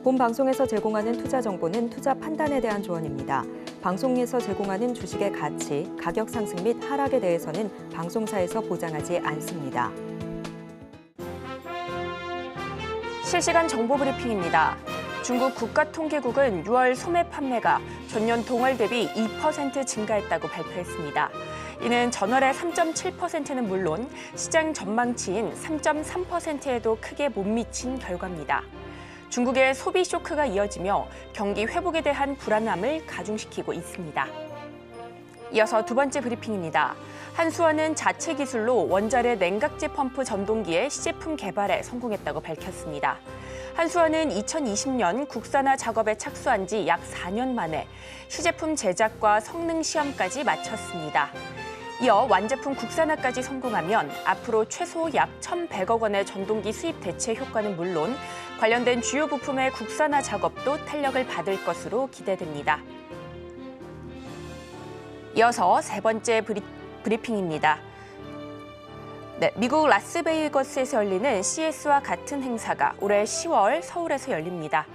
본 방송에서 제공하는 투자 정보는 투자 판단에 대한 조언입니다. 방송에서 제공하는 주식의 가치, 가격 상승 및 하락에 대해서는 방송사에서 보장하지 않습니다. 실시간 정보 브리핑입니다. 중국 국가통계국은 6월 소매 판매가 전년 동월 대비 2% 증가했다고 발표했습니다. 이는 전월의 3.7%는 물론 시장 전망치인 3.3%에도 크게 못 미친 결과입니다. 중국의 소비 쇼크가 이어지며 경기 회복에 대한 불안함을 가중시키고 있습니다. 이어서 두 번째 브리핑입니다. 한수원은 자체 기술로 원자력 냉각제 펌프 전동기의 시제품 개발에 성공했다고 밝혔습니다. 한수원은 2020년 국산화 작업에 착수한 지 약 4년 만에 시제품 제작과 성능 시험까지 마쳤습니다. 이어 완제품 국산화까지 성공하면 앞으로 최소 약 1,100억 원의 전동기 수입 대체 효과는 물론 관련된 주요 부품의 국산화 작업도 탄력을 받을 것으로 기대됩니다. 이어서 세 번째 브리핑입니다. 미국 라스베이거스에서 열리는 CES와 같은 행사가 올해 10월 서울에서 열립니다.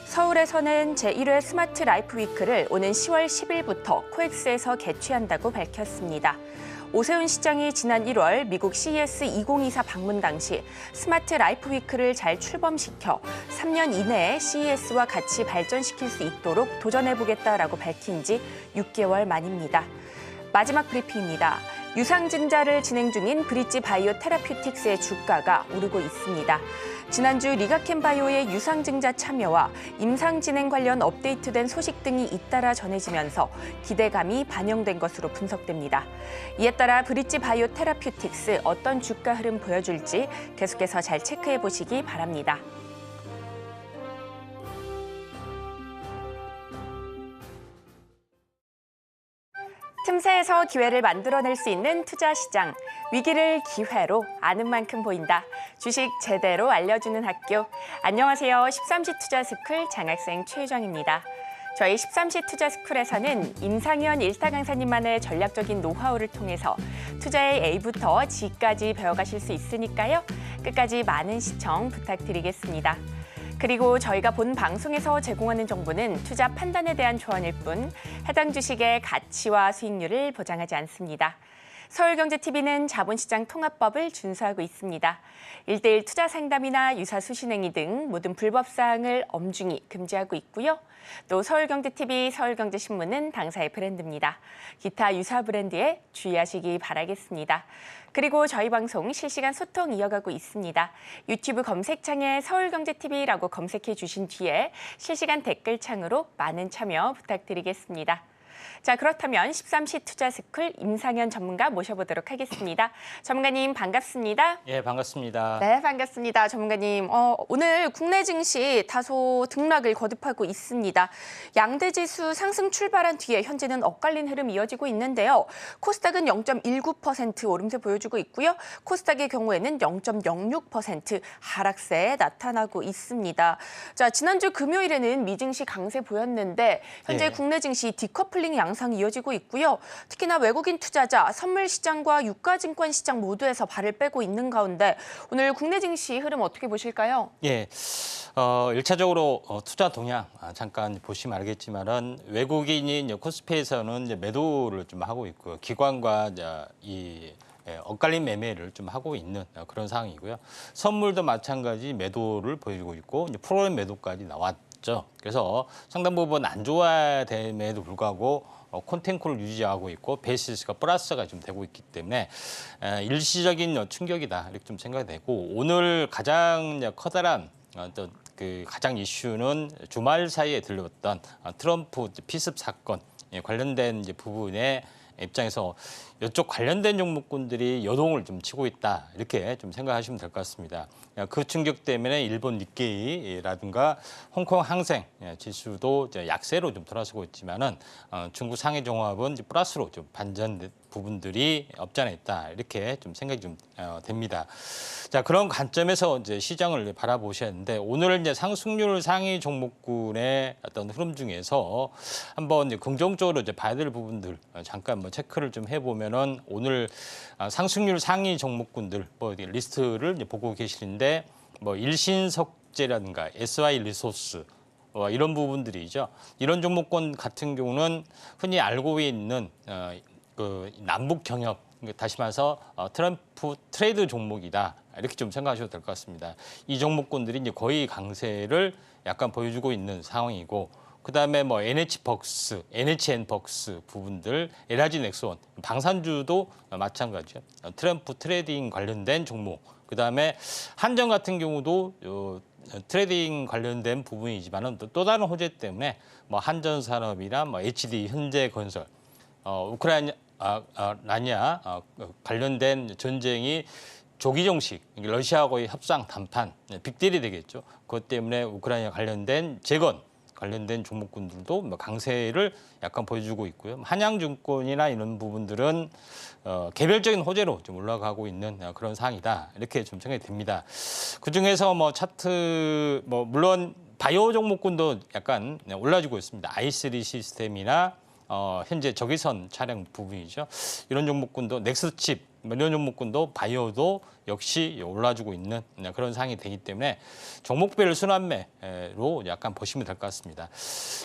서울에서는 제1회 스마트 라이프 위크를 오는 10월 10일부터 코엑스에서 개최한다고 밝혔습니다. 오세훈 시장이 지난 1월 미국 CES 2024 방문 당시 스마트 라이프 위크를 잘 출범시켜 3년 이내에 CES와 같이 발전시킬 수 있도록 도전해보겠다라고 밝힌 지 6개월 만입니다. 마지막 브리핑입니다. 유상증자를 진행 중인 브릿지 바이오 테라퓨틱스의 주가가 오르고 있습니다. 지난주 리가켄바이오의 유상증자 참여와 임상 진행 관련 업데이트된 소식 등이 잇따라 전해지면서 기대감이 반영된 것으로 분석됩니다. 이에 따라 브릿지 바이오 테라퓨틱스 어떤 주가 흐름 보여줄지 계속해서 잘 체크해 보시기 바랍니다. 틈새에서 기회를 만들어낼 수 있는 투자 시장. 위기를 기회로 아는 만큼 보인다. 주식 제대로 알려주는 학교. 안녕하세요. 13시 투자스쿨 장학생 최유정입니다. 저희 13시 투자스쿨에서는 임상현 일타 강사님만의 전략적인 노하우를 통해서 투자의 A부터 G까지 배워가실 수 있으니까요. 끝까지 많은 시청 부탁드리겠습니다. 그리고 저희가 본 방송에서 제공하는 정보는 투자 판단에 대한 조언일 뿐 해당 주식의 가치와 수익률을 보장하지 않습니다. 서울경제TV는 자본시장 통합법을 준수하고 있습니다. 1:1 투자 상담이나 유사 수신행위 등 모든 불법 사항을 엄중히 금지하고 있고요. 또 서울경제TV, 서울경제신문은 당사의 브랜드입니다. 기타 유사 브랜드에 주의하시기 바라겠습니다. 그리고 저희 방송 실시간 소통 이어가고 있습니다. 유튜브 검색창에 서울경제TV라고 검색해 주신 뒤에 실시간 댓글창으로 많은 참여 부탁드리겠습니다. 자, 그렇다면 13시 투자스쿨 임상현 전문가 모셔보도록 하겠습니다. 전문가님 반갑습니다. 예, 반갑습니다. 네, 반갑습니다. 전문가님. 오늘 국내 증시 다소 등락을 거듭하고 있습니다. 양대지수 상승 출발한 뒤에 현재는 엇갈린 흐름이 이어지고 있는데요. 코스닥은 0.19% 오름세 보여주고 있고요. 코스닥의 경우에는 0.06% 하락세 나타나고 있습니다. 자, 지난주 금요일에는 미증시 강세 보였는데 현재 국내 증시 디커플링 양상이 이어지고 있고요. 특히나 외국인 투자자, 선물 시장과 유가증권 시장 모두에서 발을 빼고 있는 가운데 오늘 국내 증시 흐름 어떻게 보실까요? 예, 1차적으로 투자 동향 잠깐 보시면 알겠지만은 외국인이 이제 코스피에서는 이제 매도를 좀 하고 있고요. 기관과 이제 엇갈린 매매를 좀 하고 있는 그런 상황이고요. 선물도 마찬가지 매도를 보여주고 있고 이제 프로그램 매도까지 나왔죠. 그래서 상당 부분 안 좋아됨에도 불구하고 콘텐츠를 유지하고 있고 베이시스가 플러스가 좀 되고 있기 때문에 일시적인 충격이다 이렇게 좀 생각이 되고 오늘 가장 커다란 어떤 그 가장 이슈는 주말 사이에 들렸던 트럼프 피습 사건 관련된 이제 부분에 입장에서 이쪽 관련된 종목군들이 여동을 좀 치고 있다 이렇게 좀 생각하시면 될 것 같습니다. 그 충격 때문에 일본 니케이라든가 홍콩 항생 지수도 약세로 좀 돌아서고 있지만은 중국 상해 종합은 플러스로 좀 반전 부분들이 없지 않아 있다 이렇게 좀 생각이 좀 됩니다. 자, 그런 관점에서 이제 시장을 바라보셔야 하는데 오늘 이제 상승률 상위 종목군의 어떤 흐름 중에서 한번 이제 긍정적으로 이제 봐야 될 부분들 잠깐 뭐 체크를 좀 해보면은 오늘 상승률 상위 종목군들 뭐 리스트를 이제 보고 계시는데 뭐 일신석 국제라든가 SY 리소스 이런 부분들이죠. 이런 종목군 같은 경우는 흔히 알고 있는 그 남북 경협, 다시 말해서 트럼프 트레이드 종목이다. 이렇게 좀 생각하셔도 될 것 같습니다. 이 종목군들이 이제 거의 강세를 약간 보여주고 있는 상황이고, 그다음에 뭐 NH벅스, NHN벅스 부분들, LG 넥스원, 방산주도 마찬가지죠. 트럼프 트레이딩 관련된 종목. 그다음에 한전 같은 경우도 트레이딩 관련된 부분이지만은 또 다른 호재 때문에 뭐 한전산업이나 뭐 HD 현대건설, 우크라이나 관련된 전쟁이 조기 종식, 러시아하고의 협상談判, 빅딜이 되겠죠. 그것 때문에 우크라이나 관련된 재건 관련된 종목군들도 뭐 강세를 약간 보여주고 있고요. 한양증권이나 이런 부분들은 개별적인 호재로 좀 올라가고 있는 그런 상황이다. 이렇게 좀 생각이 됩니다. 그 중에서 뭐 차트, 뭐 물론 바이오 종목군도 약간 올라주고 있습니다. i3 시스템이나 현재 적외선 촬영 부분이죠. 이런 종목군도 넥스칩, 이런 종목군도 바이오도 역시 올라주고 있는 그런 상황이 되기 때문에 종목별 순환매로 약간 보시면 될 것 같습니다.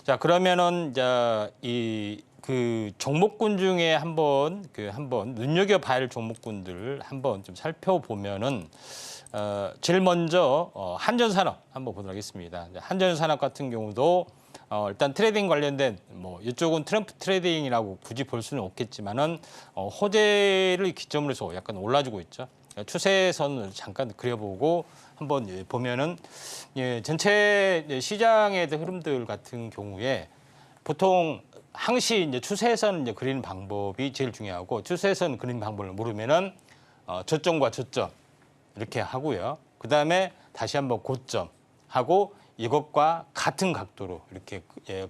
자, 그러면은 그 종목군 중에 한번 눈여겨봐야 할 종목군들을 한번 좀 살펴보면은 제일 먼저 한전산업 한번 보도록 하겠습니다. 한전산업 같은 경우도 일단 트레이딩 관련된 뭐 이쪽은 트럼프 트레이딩이라고 굳이 볼 수는 없겠지만은 호재를 기점으로 해서 약간 올라주고 있죠. 추세선을 잠깐 그려보고 한번 보면은 전체 시장의 흐름들 같은 경우에 보통 항시 이제 추세선 이제 그리는 방법이 제일 중요하고, 추세선 그리는 방법을 모르면은 저점과 저점 이렇게 하고요. 그 다음에 다시 한번 고점 하고 이것과 같은 각도로 이렇게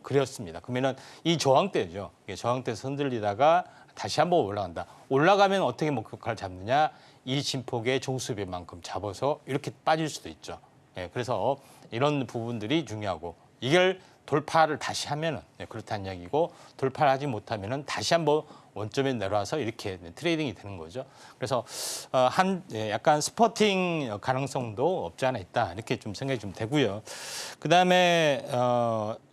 그렸습니다. 그러면은 이 저항대죠. 저항대에서 흔들리다가 다시 한번 올라간다. 올라가면 어떻게 목표가를 잡느냐? 이 진폭의 종수배만큼 잡아서 이렇게 빠질 수도 있죠. 그래서 이런 부분들이 중요하고, 이걸 돌파를 다시 하면은 그렇다는 이야기고, 돌파를 하지 못하면은 다시 한번 원점에 내려와서 이렇게 트레이딩이 되는 거죠. 그래서 약간 스포팅 가능성도 없지 않아 있다, 이렇게 좀 생각이 좀 되고요. 그다음에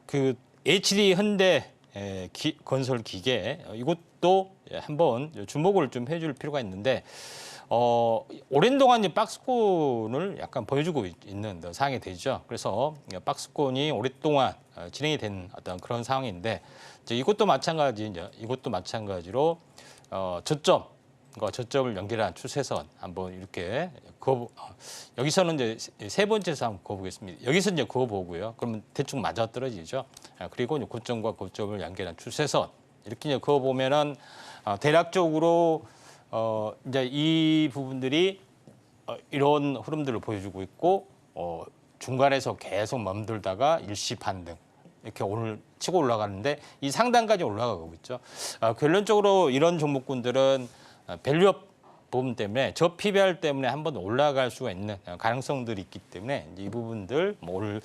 그 HD 현대 건설 기계, 이것도 한번 주목을 좀 해줄 필요가 있는데, 오랜 동안 이제 박스권을 약간 보여주고 있는 상황이 되죠. 그래서 박스권이 오랫동안 진행이 된 어떤 그런 상황인데, 이제 이것도 마찬가지로 저점과 저점을 연결한 추세선 한번 이렇게 여기서는 이제 세 번째에서 한번 그어보겠습니다. 여기서 이제 그어보고요. 그러면 대충 맞아 떨어지죠. 그리고 이제 고점과 고점을 연결한 추세선 이렇게 이제 그어보면은 대략적으로 이제 이 부분들이 이런 흐름들을 보여주고 있고, 중간에서 계속 멈돌다가 일시 반등 이렇게 오늘 치고 올라가는데 이 상단까지 올라가고 있죠. 결론적으로 이런 종목군들은 밸류업 부분 때문에 저 PBR 때문에 한번 올라갈 수가 있는 가능성들이 있기 때문에 이 부분들 오늘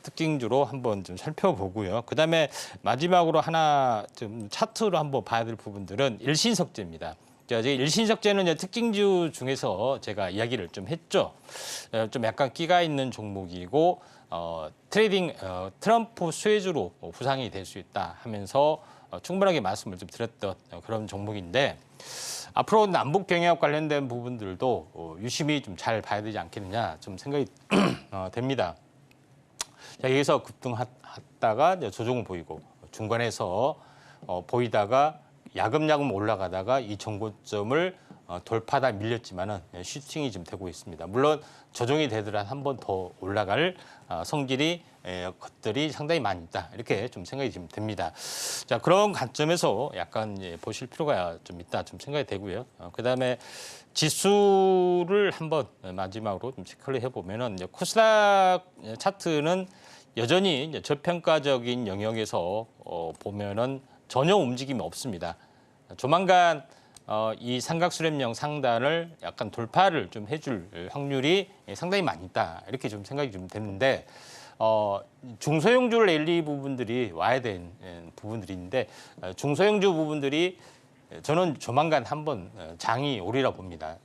특징주로 한번 좀 살펴보고요. 그다음에 마지막으로 하나 좀 차트로 한번 봐야 될 부분들은 일신석재입니다. 일신석재는 특징주 중에서 제가 이야기를 좀 했죠. 좀 약간 끼가 있는 종목이고, 트레이딩 트럼프 수혜주로 부상이 될 수 있다 하면서 충분하게 말씀을 좀 드렸던 그런 종목인데, 앞으로 남북 경협 관련된 부분들도 유심히 좀 잘 봐야 되지 않겠느냐 좀 생각이 됩니다. 자, 여기서 급등했다가 조정을 보이고, 중간에서 보이다가 야금야금 올라가다가 이 정고점을 돌파다 밀렸지만은 슈팅이 좀 되고 있습니다. 물론 조정이 되더라도 한 번 더 올라갈 성질이 것들이 상당히 많이 있다, 이렇게 좀 생각이 좀 됩니다. 자, 그런 관점에서 약간 보실 필요가 좀 있다 좀 생각이 되고요. 그다음에 지수를 한번 마지막으로 좀 체크를 해보면은 코스닥 차트는 여전히 저평가적인 영역에서 보면은 전혀 움직임이 없습니다. 조만간 이 삼각수렴형 상단을 약간 돌파를 좀 해줄 확률이 상당히 많이 있다, 이렇게 좀 생각이 좀 되는데, 중소형주 랠리 부분들이 와야 되는 부분들인데, 중소형주 부분들이 저는 조만간 한번 장이 오리라 봅니다.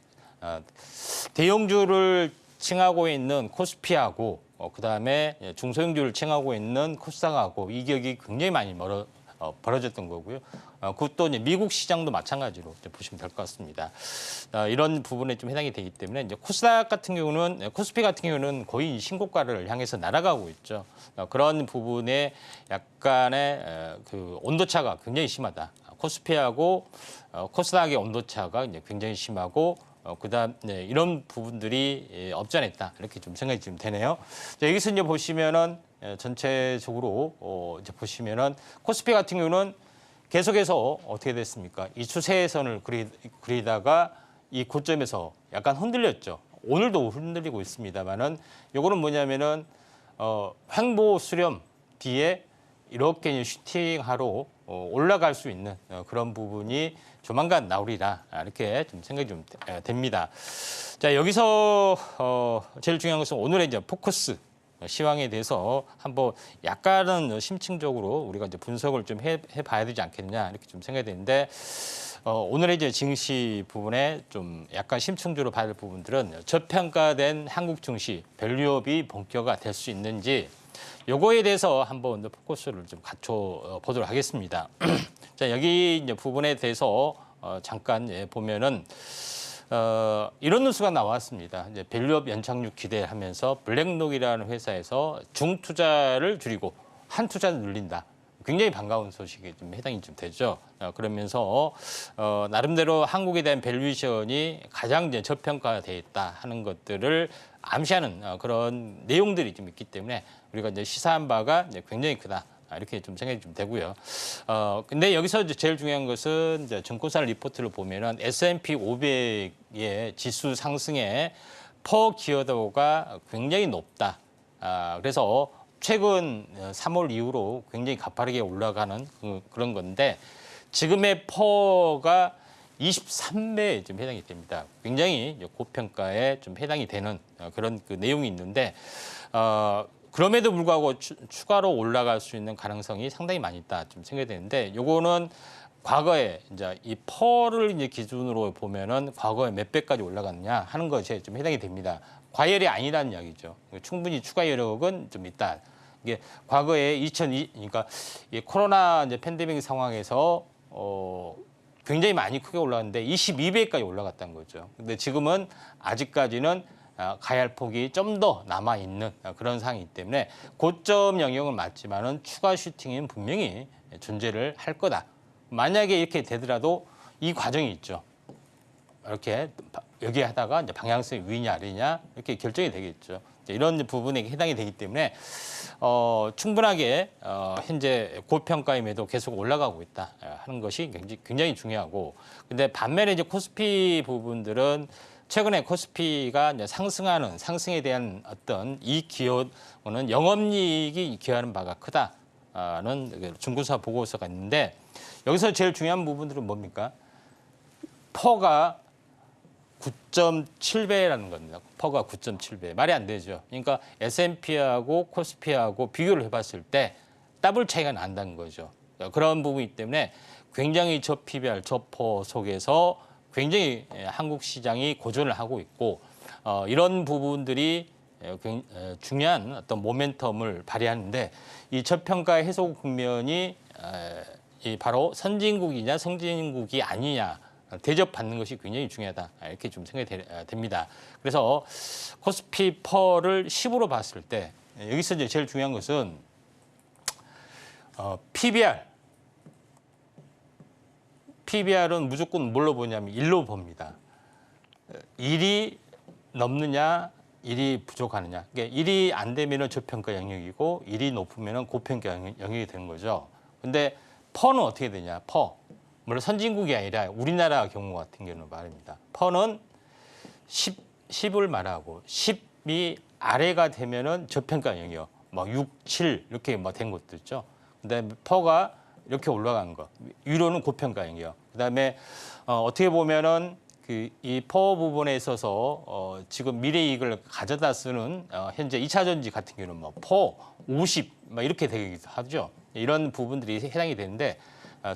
대형주를 칭하고 있는 코스피하고 그다음에 중소형주를 칭하고 있는 코스닥하고 이격이 굉장히 많이 벌어졌던 거고요. 그것도 이제 미국 시장도 마찬가지로 이제 보시면 될 것 같습니다. 이런 부분에 좀 해당이 되기 때문에 이제 코스닥 같은 경우는 코스피 같은 경우는 거의 신고가를 향해서 날아가고 있죠. 그런 부분에 약간의 그 온도차가 굉장히 심하다. 코스피하고 코스닥의 온도차가 이제 굉장히 심하고 그다음 이런 부분들이 없잖았다 이렇게 좀 생각이 좀 되네요. 자, 여기서 이제 보시면은 전체적으로 이제 보시면은 코스피 같은 경우는 계속해서 어떻게 됐습니까? 이 추세선을 그리다가 이 고점에서 약간 흔들렸죠. 오늘도 흔들리고 있습니다만은 요거는 뭐냐면은 횡보 수렴 뒤에 이렇게 슈팅하러 올라갈 수 있는 그런 부분이 조만간 나오리라 이렇게 좀 생각이 좀 됩니다. 자, 여기서 제일 중요한 것은 오늘의 이제 포커스 시황에 대해서 한번 약간은 심층적으로 우리가 이제 분석을 좀 해봐야 되지 않겠냐 이렇게 좀 생각이 되는데 오늘의 이제 증시 부분에 좀 약간 심층적으로 봐야 될 부분들은 저평가된 한국 증시 밸류업이 본격화 될 수 있는지 요거에 대해서 한번 포커스를 좀 갖춰 보도록 하겠습니다. 자, 여기 이제 부분에 대해서 잠깐 보면은 이런 뉴스가 나왔습니다. 이제 밸류업 연착륙 기대하면서 블랙록이라는 회사에서 중투자를 줄이고 한 투자를 늘린다. 굉장히 반가운 소식이 좀 해당이 좀 되죠. 그러면서 나름대로 한국에 대한 밸류에이션이 가장 이제 저평가되어 있다 하는 것들을 암시하는 그런 내용들이 좀 있기 때문에 우리가 이제 시사한 바가 이제 굉장히 크다. 이렇게 좀 생각이 좀 되고요. 근데 여기서 이제 제일 중요한 것은 이제 증권사 리포트를 보면은 S&P 500의 지수 상승에 퍼 기여도가 굉장히 높다. 그래서 최근 3월 이후로 굉장히 가파르게 올라가는 그런 건데 지금의 퍼가 23배에 좀 해당이 됩니다. 굉장히 고평가에 좀 해당이 되는 그런 그 내용이 있는데 그럼에도 불구하고 추가로 올라갈 수 있는 가능성이 상당히 많이 있다 좀 생각이 되는데 요거는 과거에 이제 이 퍼를 이제 기준으로 보면은 과거에 몇 배까지 올라갔느냐 하는 것에 좀 해당이 됩니다. 과열이 아니라는 이야기죠. 충분히 추가 여력은 좀 있다. 이게 과거에 그러니까 이 코로나 이제 팬데믹 상황에서 굉장히 많이 크게 올라갔는데 22배까지 올라갔다는 거죠. 근데 지금은 아직까지는 가야 할 폭이 좀 더 남아 있는 그런 상황이기 때문에 고점 영역은 맞지만은 추가 슈팅은 분명히 존재를 할 거다. 만약에 이렇게 되더라도 이 과정이 있죠. 이렇게 여기 하다가 이제 방향성이 위냐 아래냐 이렇게 결정이 되겠죠. 이런 부분에 해당이 되기 때문에 충분하게 현재 고평가임에도 계속 올라가고 있다 하는 것이 굉장히 중요하고 근데 반면에 이제 코스피 부분들은 최근에 코스피가 이제 상승에 대한 어떤 이 기여는 영업이익이 기여하는 바가 크다는 중구사 보고서가 있는데 여기서 제일 중요한 부분들은 뭡니까? 퍼가 9.7배라는 겁니다. 퍼가 9.7배. 말이 안 되죠. 그러니까 S&P하고 코스피하고 비교를 해봤을 때 더블 차이가 난다는 거죠. 그런 부분이기 때문에 굉장히 저 PBR, 저 퍼 속에서 굉장히 한국 시장이 고전을 하고 있고 이런 부분들이 중요한 어떤 모멘텀을 발휘하는데 이 저평가 해소 국면이 바로 선진국이냐 성진국이 아니냐 대접받는 것이 굉장히 중요하다 이렇게 좀 생각이 됩니다. 그래서 코스피 퍼를 10으로 봤을 때 여기서 이제 제일 중요한 것은 PBR은 무조건 뭘로 보냐면 1로 봅니다. 1이 넘느냐 1이 부족하느냐. 그러니까 1이 안 되면 저평가 영역이고 1이 높으면 고평가 영역이 되는 거죠. 근데 퍼는 어떻게 되냐. 퍼. 물론 선진국이 아니라 우리나라 경우 같은 경우는 말입니다. 퍼는 10을 말하고 10이 아래가 되면은 저평가 영역. 뭐 6, 7 이렇게 뭐 된 것도 있죠. 근데 퍼가 이렇게 올라간 거. 위로는 고평가 영역. 그다음에 어떻게 보면은 이 퍼 부분에 있어서 지금 미래 이익을 가져다 쓰는 현재 2차 전지 같은 경우는 뭐 퍼 50 막 이렇게 되기도 하죠. 이런 부분들이 해당이 되는데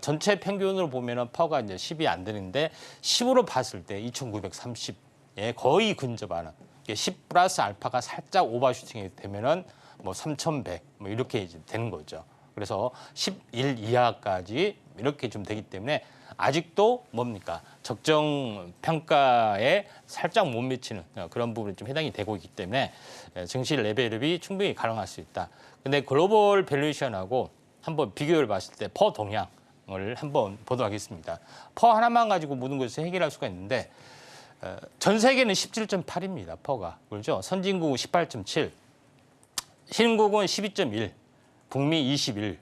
전체 평균으로 보면은 퍼가 이제 10이 안 되는데 10으로 봤을 때 2,930에 거의 근접하는 10 플러스 알파가 살짝 오버슈팅이 되면은 뭐 3,100 뭐 이렇게 이제 되는 거죠. 그래서 11 이하까지 이렇게 좀 되기 때문에 아직도 뭡니까? 적정 평가에 살짝 못 미치는 그런 부분이 좀 해당이 되고 있기 때문에 증시 레벨업이 충분히 가능할 수 있다. 근데 글로벌 밸류에이션하고 한번 비교를 봤을 때 퍼 동향을 한번 보도록 하겠습니다. 퍼 하나만 가지고 모든 것을 해결할 수가 있는데 전 세계는 17.8입니다. 퍼가. 그렇죠? 선진국은 18.7, 신흥국은 12.1, 북미 21,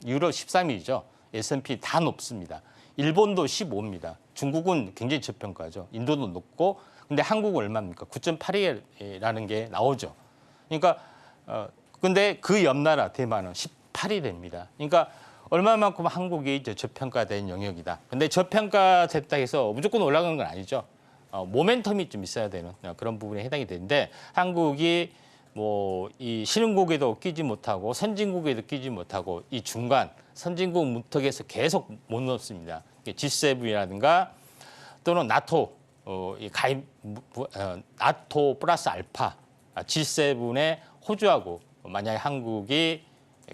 유럽 13이죠. S&P 다 높습니다. 일본도 15입니다. 중국은 굉장히 저평가죠. 인도도 높고, 근데 한국은 얼마입니까? 9.8이라는 게 나오죠. 그러니까 근데 그 옆 나라 대만은 18이 됩니다. 그러니까 얼마만큼 한국이 이제 저평가된 영역이다. 근데 저평가됐다 해서 무조건 올라가는 건 아니죠. 모멘텀이 좀 있어야 되는 그런 부분에 해당이 되는데 한국이 뭐 이 신흥국에도 끼지 못하고 선진국에도 끼지 못하고 이 중간 선진국 문턱에서 계속 못 넣습니다. G7이라든가 또는 나토 이 가입 나토 플러스 알파 G7에 호주하고 만약에 한국이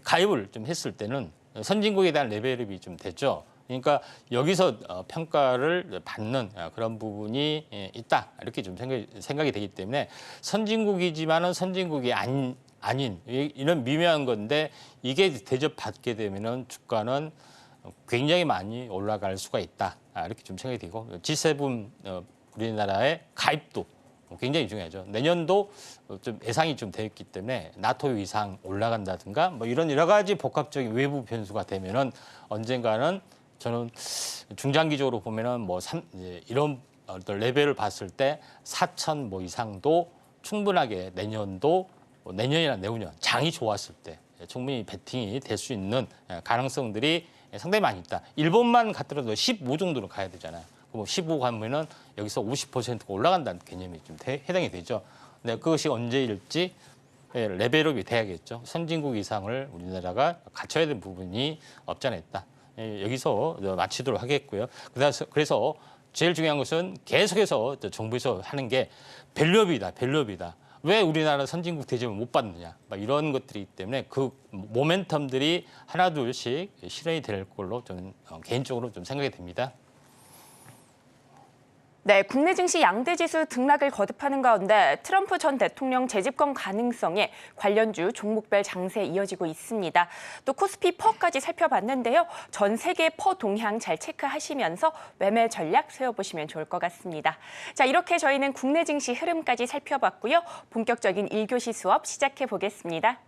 가입을 좀 했을 때는 선진국에 대한 레벨업이 좀 되죠. 그러니까 여기서 평가를 받는 그런 부분이 있다 이렇게 좀 생각이 되기 때문에 선진국이지만은 선진국이 아닌 이런 미묘한 건데 이게 대접받게 되면은 주가는 굉장히 많이 올라갈 수가 있다 이렇게 좀 생각이 되고 G7 우리나라의 가입도 굉장히 중요하죠. 내년도 좀 예상이 좀 되어 있기 때문에 나토 이상 올라간다든가 뭐 이런 여러 가지 복합적인 외부 변수가 되면은 언젠가는 저는 중장기적으로 보면은 뭐 이런 어떤 레벨을 봤을 때 4,000 뭐 이상도 충분하게 내년도 내년이나 내후년 장이 좋았을 때 충분히 베팅이 될 수 있는 가능성들이 상당히 많이 있다. 일본만 갔더라도 15 정도로 가야 되잖아요. 그럼 15 가면은 여기서 50%가 올라간다는 개념이 좀 해당이 되죠. 근데 그것이 언제일지 레벨업이 돼야겠죠. 선진국 이상을 우리나라가 갖춰야 되는 부분이 없지 않아 있다. 여기서 마치도록 하겠고요. 그래서 제일 중요한 것은 계속해서 정부에서 하는 게 밸류업이다. 밸류업이다. 왜 우리나라 선진국 대접을 못 받느냐. 이런 것들이 있기 때문에 그 모멘텀들이 하나둘씩 실현이 될 걸로 저는 개인적으로 좀 생각이 됩니다. 네, 국내 증시 양대 지수 등락을 거듭하는 가운데 트럼프 전 대통령 재집권 가능성에 관련주 종목별 장세 이어지고 있습니다. 또 코스피 퍼까지 살펴봤는데요. 전 세계 퍼 동향 잘 체크하시면서 매매 전략 세워보시면 좋을 것 같습니다. 자, 이렇게 저희는 국내 증시 흐름까지 살펴봤고요. 본격적인 1교시 수업 시작해 보겠습니다.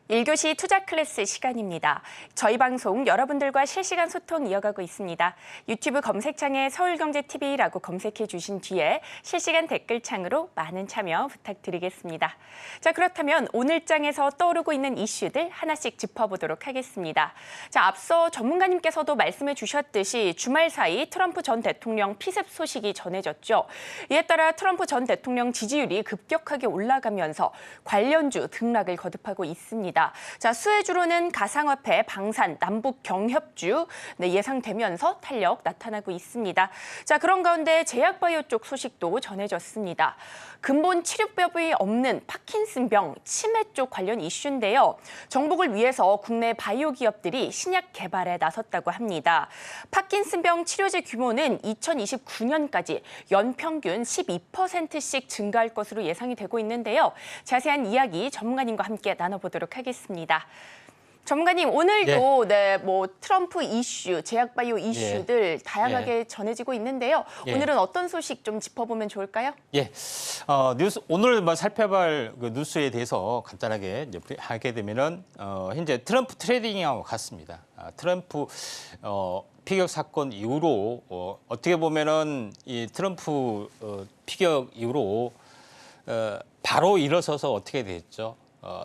일교시 투자 클래스 시간입니다. 저희 방송 여러분들과 실시간 소통 이어가고 있습니다. 유튜브 검색창에 서울경제TV라고 검색해 주신 뒤에 실시간 댓글창으로 많은 참여 부탁드리겠습니다. 자, 그렇다면 오늘 장에서 떠오르고 있는 이슈들 하나씩 짚어보도록 하겠습니다. 자, 앞서 전문가님께서도 말씀해 주셨듯이 주말 사이 트럼프 전 대통령 피습 소식이 전해졌죠. 이에 따라 트럼프 전 대통령 지지율이 급격하게 올라가면서 관련주 등락을 거듭하고 있습니다. 자, 수혜주로는 가상화폐, 방산, 남북 경협주 예상되면서 탄력 나타나고 있습니다. 자, 그런 가운데 제약바이오 쪽 소식도 전해졌습니다. 근본 치료법이 없는 파킨슨병, 치매 쪽 관련 이슈인데요. 정복을 위해서 국내 바이오 기업들이 신약 개발에 나섰다고 합니다. 파킨슨병 치료제 규모는 2029년까지 연평균 12%씩 증가할 것으로 예상이 되고 있는데요. 자세한 이야기 전문가님과 함께 나눠보도록 하겠습니다. 전문가님 오늘도 뭐 트럼프 이슈, 제약 바이오 이슈들 다양하게 전해지고 있는데요. 오늘은 어떤 소식 좀 짚어보면 좋을까요? 오늘 뭐 살펴볼 그 뉴스에 대해서 간단하게 이제 하게 되면은 현재 트럼프 트레이딩하고 같습니다. 트럼프 피격 사건 이후로 어떻게 보면은 이 트럼프 피격 이후로 바로 일어서서 어떻게 됐죠?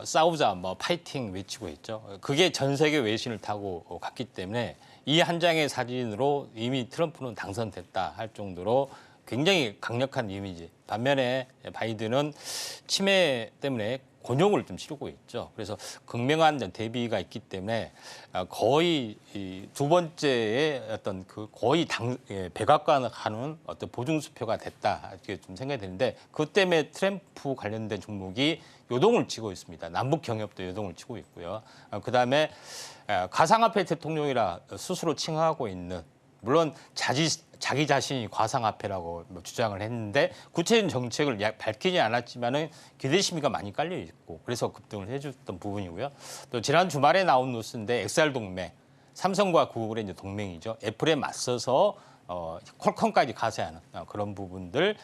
싸우자, 뭐 파이팅 외치고 있죠. 그게 전 세계 외신을 타고 갔기 때문에 이 한 장의 사진으로 이미 트럼프는 당선됐다 할 정도로 굉장히 강력한 이미지. 반면에 바이든은 치매 때문에 곤욕을 좀 치르고 있죠. 그래서 극명한 대비가 있기 때문에 거의 두 번째의 어떤 그 거의 백악관하는 어떤 보증수표가 됐다 이렇게 좀 생각이 되는데 그 때문에 트럼프 관련된 종목이 요동을 치고 있습니다. 남북 경협도 요동을 치고 있고요. 그다음에 가상화폐 대통령이라 스스로 칭하고 있는 물론 자기 자신이 가상화폐라고 주장을 했는데 구체적인 정책을 밝히지 않았지만은 기대 심리가 많이 깔려 있고 그래서 급등을 해줬던 부분이고요. 또 지난 주말에 나온 뉴스인데 엑셀 동맹, 삼성과 구글의 이제 동맹이죠. 애플에 맞서서 퀄컴까지 가세하는 그런 부분들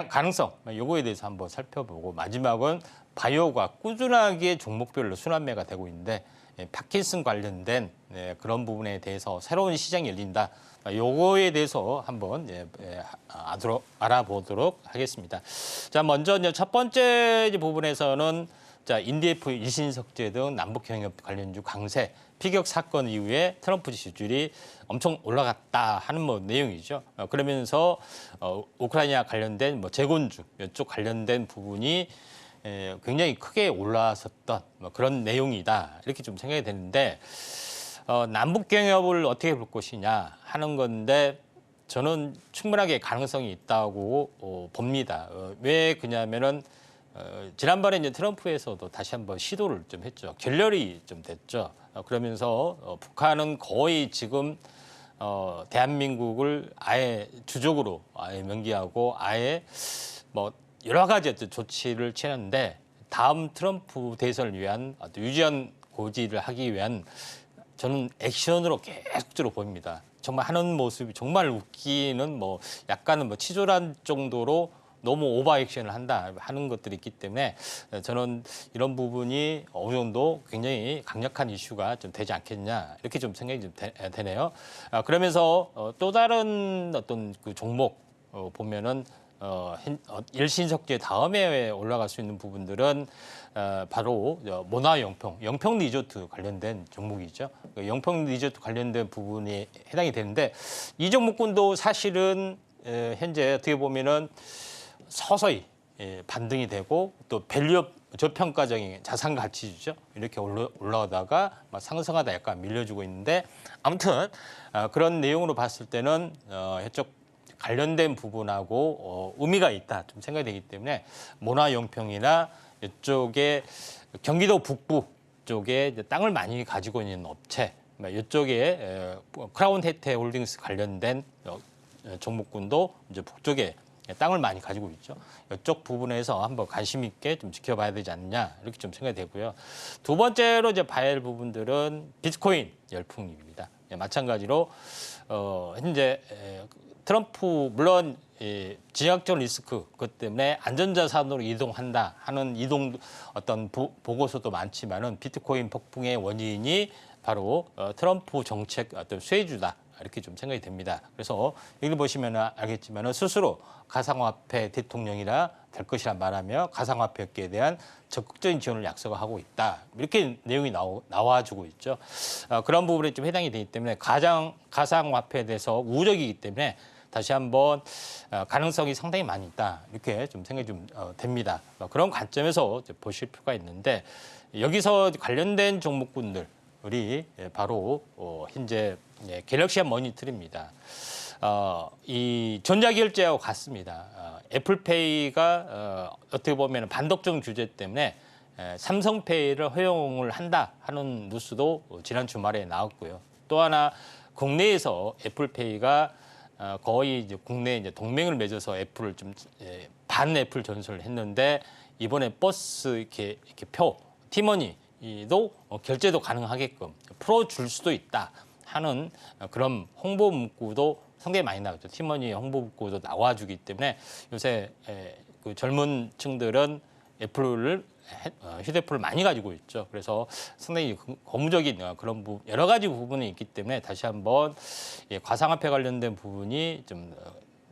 가능성 요거에 대해서 한번 살펴보고 마지막은 바이오가 꾸준하게 종목별로 순환매가 되고 있는데 파킨슨 관련된 그런 부분에 대해서 새로운 시장이 열린다. 요거에 대해서 한번 알아보도록 하겠습니다. 자, 먼저 이제 첫 번째 부분에서는 자, 인디에프 일신석재 등 남북 경협 관련주 강세 피격 사건 이후에 트럼프 지지율이 엄청 올라갔다 하는 뭐 내용이죠. 그러면서 우크라이나 관련된 뭐 재건주 이쪽 관련된 부분이 굉장히 크게 올라섰던 뭐 그런 내용이다 이렇게 좀 생각이 되는데 남북 경협을 어떻게 볼 것이냐 하는 건데 저는 충분하게 가능성이 있다고 봅니다. 왜 그러냐면은 지난번에 이제 트럼프에서도 다시 한번 시도를 좀 했죠. 결렬이 좀 됐죠. 그러면서 북한은 거의 지금 대한민국을 아예 주적으로 아예 명기하고 아예 뭐 여러 가지 조치를 취했는데 다음 트럼프 대선을 위한 유지한 고지를 하기 위한 저는 액션으로 계속적으로 보입니다. 정말 하는 모습이 정말 웃기는 뭐 약간은 뭐 치졸한 정도로 너무 오버 액션을 한다 하는 것들이 있기 때문에 저는 이런 부분이 어느 정도 굉장히 강력한 이슈가 좀 되지 않겠냐 이렇게 좀 생각이 좀 되네요. 그러면서 또 다른 어떤 그 종목 보면은 일신석재 다음에 올라갈 수 있는 부분들은 바로 영평 리조트 관련된 종목이죠. 영평 리조트 관련된 부분이 해당이 되는데 이 종목군도 사실은 현재 어떻게 보면은 서서히 반등이 되고 또 밸류업 저평가적인 자산 가치주죠. 이렇게 올라오다가 상승하다 약간 밀려주고 있는데 아무튼 그런 내용으로 봤을 때는 이쪽 관련된 부분하고 의미가 있다 좀 생각이 되기 때문에 모나영평이나 이쪽에 경기도 북부 쪽에 땅을 많이 가지고 있는 업체 이쪽에 크라운 혜태홀딩스 관련된 종목군도 이제 북쪽에 땅을 많이 가지고 있죠. 이쪽 부분에서 한번 관심 있게 좀 지켜봐야 되지 않느냐 이렇게 좀 생각이 되고요. 두 번째로 이제 봐야 할 부분들은 비트코인 열풍입니다. 마찬가지로 현재 트럼프 물론 지역적 리스크 그것 때문에 안전자산으로 이동한다 하는 어떤 보고서도 많지만은 비트코인 폭풍의 원인이 바로 트럼프 정책 어떤 쇄주다. 이렇게 좀 생각이 됩니다. 그래서 여기 보시면 알겠지만은 스스로 가상화폐 대통령이라 될 것이라 말하며 가상화폐에 대한 적극적인 지원을 약속하고 있다. 이렇게 내용이 나와주고 있죠. 그런 부분에 좀 해당이 되기 때문에 가상화폐에 대해서 우려이기 때문에 다시 한번 가능성이 상당히 많이 있다. 이렇게 좀 생각이 좀 됩니다. 그런 관점에서 보실 필요가 있는데 여기서 관련된 종목군들 우리 바로 현재 갤럭시아 머니터리입니다. 이 전자결제하고 같습니다. 애플페이가 어떻게 보면 반독점 규제 때문에 삼성페이를 허용을 한다 하는 뉴스도 지난 주말에 나왔고요. 또 하나 국내에서 애플페이가 거의 이제 국내 이제 동맹을 맺어서 애플을 좀 반 애플 전설을 했는데 이번에 버스 이렇게 표 티머니 티머니도 결제도 가능하게끔 풀어줄 수도 있다 하는 그런 홍보 문구도 상당히 많이 나오죠. 티머니 홍보 문구도 나와주기 때문에 요새 그 젊은 층들은 애플을 휴대폰을 많이 가지고 있죠. 그래서 상당히 고무적인 그런 여러 가지 부분이 있기 때문에 다시 한번 가상화폐 관련된 부분이 좀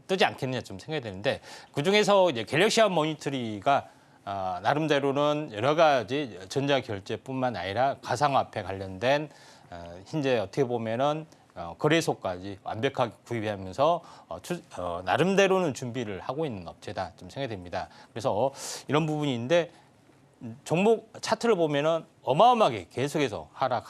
뜨지 않겠느냐 좀 생각이 되는데 그중에서 이제 갤럭시와 모니터리가 나름대로는 여러 가지 전자결제뿐만 아니라 가상화폐 관련된 현재 어떻게 보면은 거래소까지 완벽하게 구입하면서 나름대로는 준비를 하고 있는 업체다 좀 생각이 됩니다. 그래서 이런 부분인데 종목 차트를 보면은 어마어마하게 계속해서 하락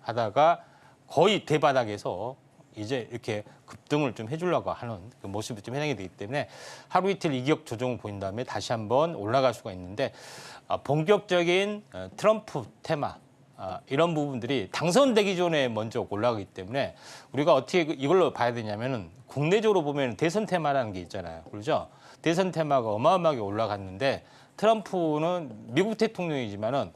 하다가 거의 대바닥에서 이제 이렇게 급등을 좀 해주려고 하는 그 모습이 좀 해당이 되기 때문에 하루 이틀 이격 조정을 보인 다음에 다시 한번 올라갈 수가 있는데 본격적인 트럼프 테마 이런 부분들이 당선되기 전에 먼저 올라가기 때문에 우리가 어떻게 이걸로 봐야 되냐면은 국내적으로 보면 대선 테마라는 게 있잖아요. 그렇죠? 대선 테마가 어마어마하게 올라갔는데 트럼프는 미국 대통령이지만은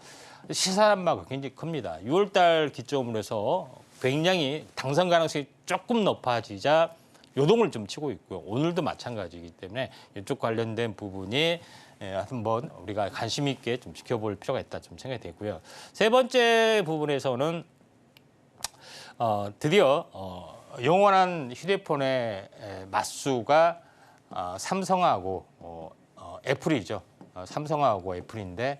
시사란마가 굉장히 큽니다. 6월 달 기점으로 해서 굉장히 당선 가능성이 조금 높아지자 요동을 좀 치고 있고요. 오늘도 마찬가지이기 때문에 이쪽 관련된 부분이 한번 우리가 관심 있게 좀 지켜볼 필요가 있다 좀 생각이 되고요. 세 번째 부분에서는 드디어 영원한 휴대폰의 맞수가 삼성하고 애플이죠. 삼성하고 애플인데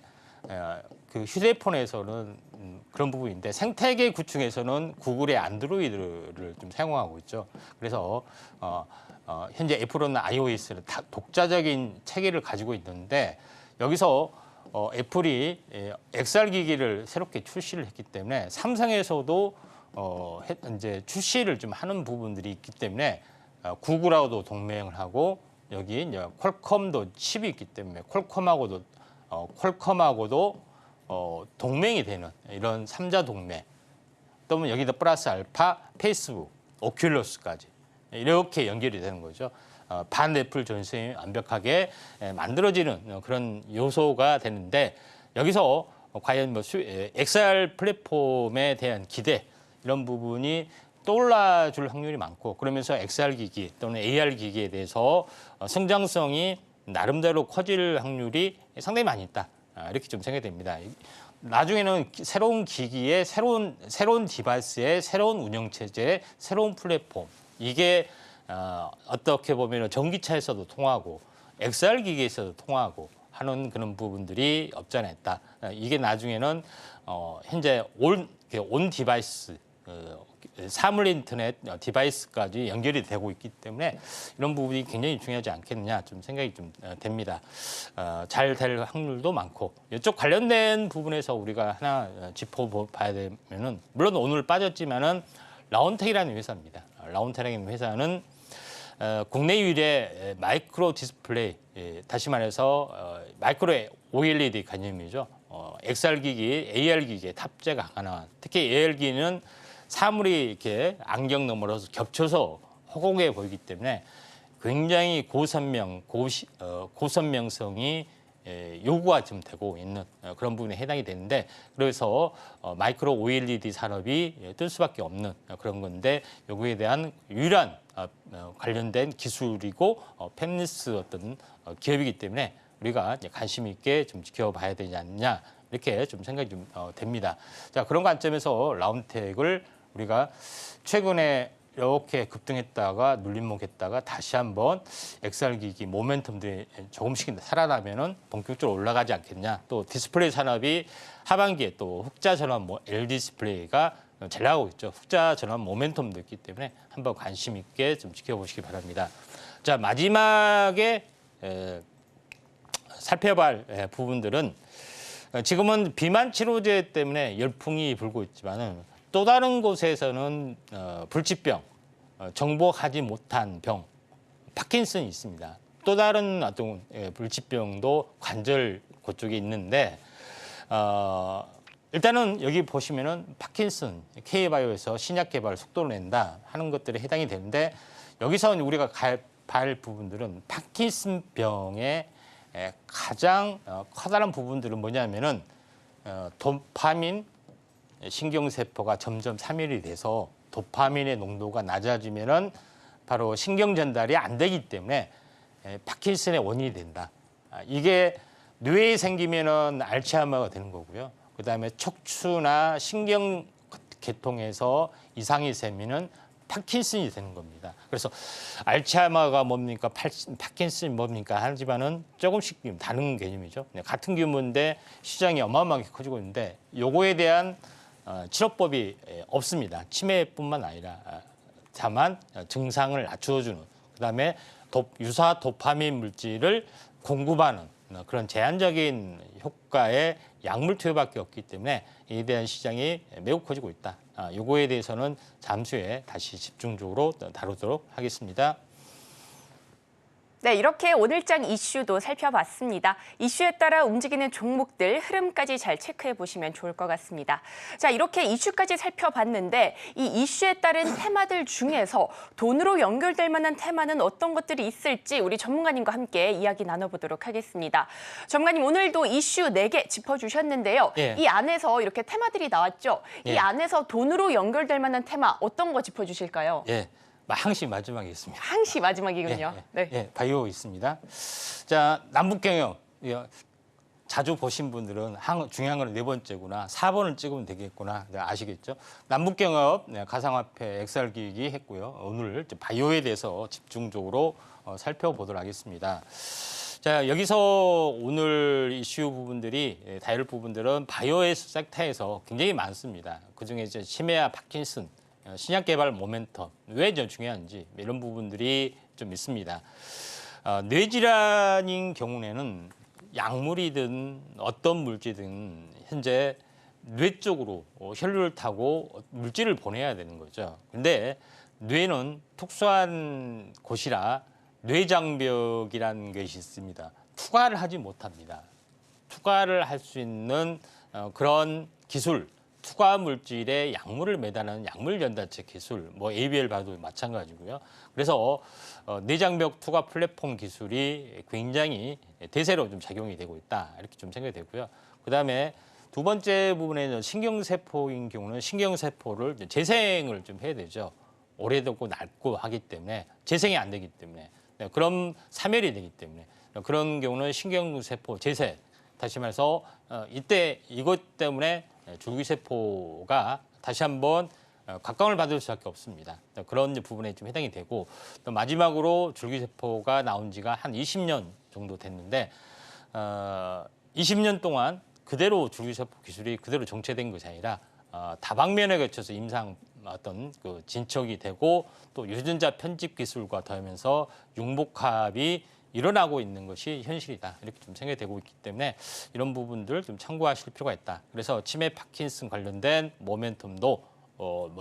그 휴대폰에서는 그런 부분인데 생태계 구축에서는 구글의 안드로이드를 좀 사용하고 있죠. 그래서 현재 애플은 iOS를 독자적인 체계를 가지고 있는데 여기서 애플이 XR 기기를 새롭게 출시를 했기 때문에 삼성에서도 이제 출시를 좀 하는 부분들이 있기 때문에 구글하고도 동맹을 하고 여기 이제 퀄컴도 칩이 있기 때문에 퀄컴하고도 동맹이 되는 이런 3자 동맹 또는 여기다 플러스 알파, 페이스북, 오큘러스까지 이렇게 연결이 되는 거죠. 반 애플 전선이 완벽하게 만들어지는 그런 요소가 되는데 여기서 과연 뭐 XR 플랫폼에 대한 기대 이런 부분이 떠올라줄 확률이 많고 그러면서 XR 기기 또는 AR 기기에 대해서 성장성이 나름대로 커질 확률이 상당히 많이 있다. 이렇게 좀 생각이 됩니다. 나중에는 새로운 기기에 새로운 디바이스에 새로운 운영체제에 새로운 플랫폼 이게 어떻게 보면 전기차에서도 통하고 XR 기기에서도 통하고 하는 그런 부분들이 없지 않아 있다. 이게 나중에는 현재 온 디바이스 사물 인터넷 디바이스까지 연결이 되고 있기 때문에 이런 부분이 굉장히 중요하지 않겠느냐 좀 생각이 좀 됩니다. 잘 될 확률도 많고 이쪽 관련된 부분에서 우리가 하나 짚어봐야 되면은 물론 오늘 빠졌지만은 라운텍이라는 회사입니다. 라운텍이라는 회사는 국내 유일의 마이크로 디스플레이 다시 말해서 마이크로 OLED 개념이죠. XR 기기, AR 기기에 탑재가 가능한 특히 AR 기기는 사물이 이렇게 안경 너머로 겹쳐서 허공에 보이기 때문에 굉장히 고선명성이 요구가 좀 되고 있는 그런 부분에 해당이 되는데 그래서 마이크로 OLED 산업이 뜰 수밖에 없는 그런 건데 요구에 대한 유일한 관련된 기술이고 팹리스 어떤 기업이기 때문에 우리가 이제 관심 있게 좀 지켜봐야 되지 않느냐 이렇게 좀 생각이 좀 됩니다. 자 그런 관점에서 라운텍을 우리가 최근에 이렇게 급등했다가 눌림목했다가 다시 한번 XR 기기 모멘텀들이 조금씩 살아나면은 본격적으로 올라가지 않겠냐. 또 디스플레이 산업이 하반기에 또 흑자 전환 LED 디스플레이가 잘 나가고 있죠. 흑자 전환 모멘텀도 있기 때문에 한번 관심 있게 좀 지켜보시기 바랍니다. 자 마지막에 살펴볼 부분들은 지금은 비만 치료제 때문에 열풍이 불고 있지만은 또 다른 곳에서는 불치병, 정복하지 못한 병, 파킨슨이 있습니다. 또 다른 어떤 불치병도 관절 그쪽에 있는데 일단은 여기 보시면은 파킨슨, K바이오에서 신약 개발 속도를 낸다 하는 것들이 해당이 되는데 여기서 우리가 갈 부분들은 파킨슨 병의 가장 커다란 부분들은 뭐냐면은 도파민 신경세포가 점점 사멸이 돼서 도파민의 농도가 낮아지면은 바로 신경 전달이 안 되기 때문에 파킨슨의 원인이 된다. 이게 뇌에 생기면은 알츠하이머가 되는 거고요. 그다음에 척추나 신경 계통에서 이상이 생기면은 파킨슨이 되는 겁니다. 그래서 알츠하이머가 뭡니까, 파킨슨이 뭡니까 하지만은 조금씩 다른 개념이죠. 같은 규모인데 시장이 어마어마하게 커지고 있는데 요거에 대한 치료법이 없습니다. 치매뿐만 아니라 다만 증상을 낮춰주는, 그다음에 유사 도파민 물질을 공급하는 그런 제한적인 효과의 약물 투여밖에 없기 때문에 이에 대한 시장이 매우 커지고 있다. 요거에 대해서는 잠시 후에 다시 집중적으로 다루도록 하겠습니다. 네, 이렇게 오늘장 이슈도 살펴봤습니다. 이슈에 따라 움직이는 종목들 흐름까지 잘 체크해 보시면 좋을 것 같습니다. 자, 이렇게 이슈까지 살펴봤는데 이 이슈에 따른 테마들 중에서 돈으로 연결될 만한 테마는 어떤 것들이 있을지 우리 전문가님과 함께 이야기 나눠보도록 하겠습니다. 전문가님, 오늘도 이슈 4개 짚어주셨는데요. 예. 이 안에서 이렇게 테마들이 나왔죠. 예. 이 안에서 돈으로 연결될 만한 테마 어떤 거 짚어주실까요? 예, 항시 마지막에 있습니다. 항시 마지막이군요. 네. 예, 바이오 있습니다. 자, 남북경영. 자주 보신 분들은 중요한 건 4번째구나. 4번을 찍으면 되겠구나. 아시겠죠? 남북경업 가상화폐 XR 기획이 했고요. 오늘 바이오에 대해서 집중적으로 살펴보도록 하겠습니다. 자, 여기서 오늘 이슈 부분들이, 다룰 부분들은 바이오 섹터에서 굉장히 많습니다. 그중에 이제 치매와 파킨슨, 신약 개발 모멘텀, 왜 중요한지 이런 부분들이 좀 있습니다. 뇌질환인 경우에는 약물이든 어떤 물질이든 현재 뇌 쪽으로 혈류를 타고 물질을 보내야 되는 거죠. 근데 뇌는 특수한 곳이라 뇌장벽이라는 것이 있습니다. 투과를 하지 못합니다. 투과를 할 수 있는 그런 기술, 투과 물질에 약물을 매다는 약물 전달체 기술, ABL 봐도 마찬가지고요. 그래서 뇌장벽 투과 플랫폼 기술이 굉장히 대세로 좀 작용이 되고 있다, 이렇게 좀 생각이 되고요. 그다음에 두 번째 부분에는 신경세포인 경우는 신경세포를 재생을 좀 해야 되죠. 오래되고 낡고 하기 때문에 재생이 안 되기 때문에, 그럼 사멸이 되기 때문에 그런 경우는 신경세포 재생, 다시 말해서 이때 이것 때문에 줄기세포가 다시 한번 각광을 받을 수밖에 없습니다. 그런 부분에 좀 해당이 되고, 또 마지막으로 줄기세포가 나온 지가 한 20년 정도 됐는데 20년 동안 그대로 줄기세포 기술이 그대로 정체된 것이 아니라 다방면에 걸쳐서 임상 어떤 그 진척이 되고 또 유전자 편집 기술과 더하면서 융복합이 일어나고 있는 것이 현실이다, 이렇게 좀 생각이 되고 있기 때문에 이런 부분들 좀 참고하실 필요가 있다. 그래서 치매 파킨슨 관련된 모멘텀도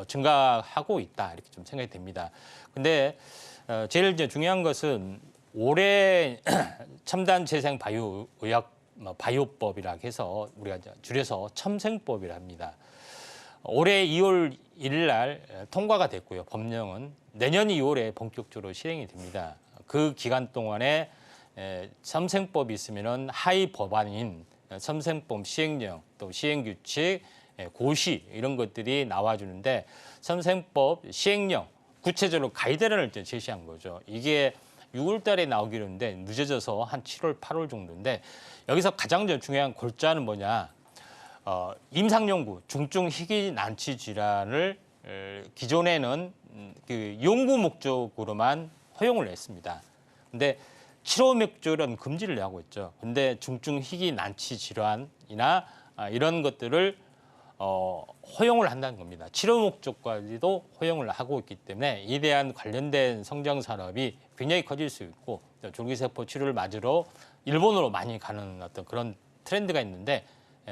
증가하고 있다, 이렇게 좀 생각이 됩니다. 근데 제일 이제 중요한 것은 올해 첨단 재생 바이오 의학 바이오법이라 해서 우리가 줄여서 첨생법이라 합니다. 올해 2월 1일 날 통과가 됐고요. 법령은 내년 2월에 본격적으로 실행이 됩니다. 그 기간 동안에 첨생법이 있으면은 하위 법안인 첨생법 시행령, 또 시행규칙, 고시 이런 것들이 나와주는데, 첨생법 시행령 구체적으로 가이드라인을 제시한 거죠. 이게 6월 달에 나오기로 했는데 늦어져서 한 7월, 8월 정도인데, 여기서 가장 중요한 골자는 뭐냐? 임상연구, 중증 희귀 난치 질환을 기존에는 그 연구 목적으로만 허용을 했습니다. 근데 치료 목적으로는 금지를 하고 있죠. 근데 중증 희귀 난치 질환이나 이런 것들을 허용을 한다는 겁니다. 치료 목적까지도 허용을 하고 있기 때문에 이에 대한 관련된 성장 산업이 굉장히 커질 수 있고, 줄기세포 치료를 맞으러 일본으로 많이 가는 어떤 그런 트렌드가 있는데,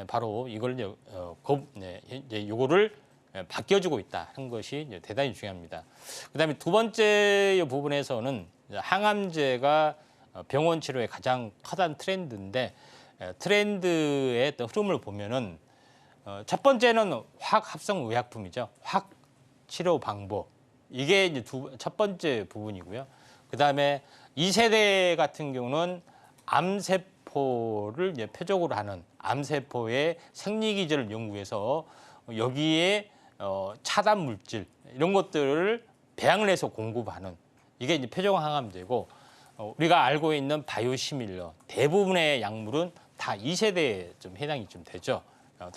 바로 이걸 이제 요거를 바뀌어주고 있다 하는 것이 대단히 중요합니다. 그다음에 두 번째 부분에서는 항암제가 병원 치료의 가장 커다란 트렌드인데, 트렌드의 어떤 흐름을 보면은 첫 번째는 화학 합성 의약품이죠. 화학 치료 방법, 이게 이제 첫 번째 부분이고요. 그다음에 2세대 같은 경우는 암세포 암세포를 이제 표적으로 하는 암세포의 생리기전을 연구해서 여기에 차단 물질 이런 것들을 배양을 해서 공급하는 이게 이제 표적 항암제고 우리가 알고 있는 바이오시밀러 대부분의 약물은 다 2세대에 좀 해당이 좀 되죠.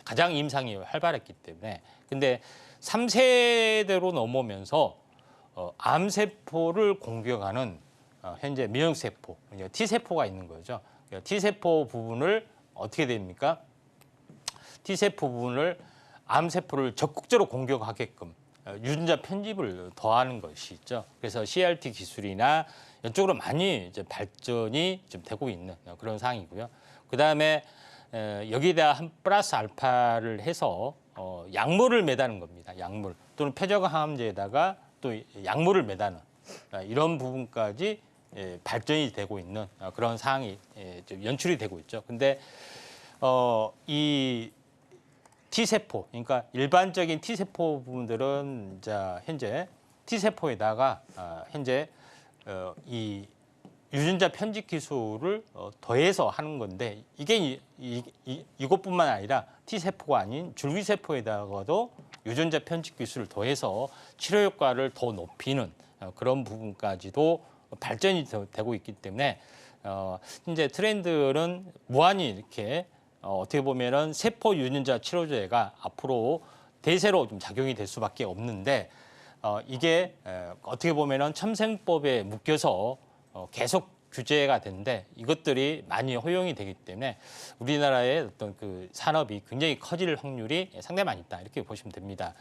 가장 임상이 활발했기 때문에. 근데 3세대로 넘어오면서 암세포를 공격하는 현재 면역세포, T세포가 있는 거죠. T세포 부분을 어떻게 됩니까? T세포 부분을 암세포를 적극적으로 공격하게끔 유전자 편집을 더하는 것이 있죠. 그래서 CRT 기술이나 이쪽으로 많이 이제 발전이 좀 되고 있는 그런 상황이고요. 그 다음에 여기다 한 플러스 알파를 해서 약물을 매다는 겁니다. 약물 또는 표적항암제에다가 또 약물을 매다는 이런 부분까지 발전이 되고 있는 그런 상황이 좀 연출이 되고 있죠. 근데 이 T세포, 그러니까 일반적인 T세포 부분들은 자 현재 T세포에다가 현재 이 유전자 편집 기술을 더해서 하는 건데 이게 이것뿐만 아니라 T세포가 아닌 줄기세포에다가도 유전자 편집 기술을 더해서 치료 효과를 더 높이는 그런 부분까지도 발전이 되고 있기 때문에 현재 트렌드는 무한히 이렇게 어떻게 보면은 세포 유전자 치료제가 앞으로 대세로 좀 작용이 될 수밖에 없는데 이게 어떻게 보면은 첨생법에 묶여서 계속 규제가 되는데 이것들이 많이 허용이 되기 때문에 우리나라의 어떤 그 산업이 굉장히 커질 확률이 상당히 많이 있다 이렇게 보시면 됩니다.